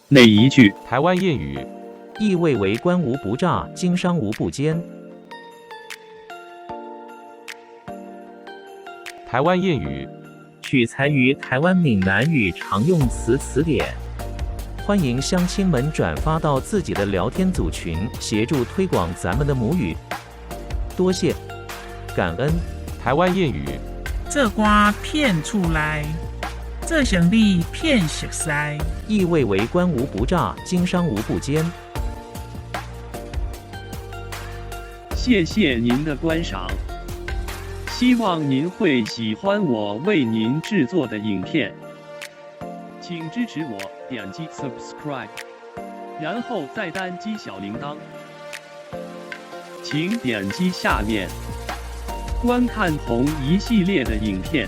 哪一句？台湾谚语，意味为官无不诈，经商无不奸。台湾谚语，取材于台湾闽南语常用词词典。欢迎乡亲们转发到自己的聊天组群，协助推广咱们的母语。多谢，感恩。台湾谚语，这瓜骗出来，这兄弟骗熟悉。意味为官无不诈，经商无不奸。谢谢您的观赏，希望您会喜欢我为您制作的影片，请支持我，点击 subscribe， 然后再单击小铃铛，请点击下面观看同一系列的影片。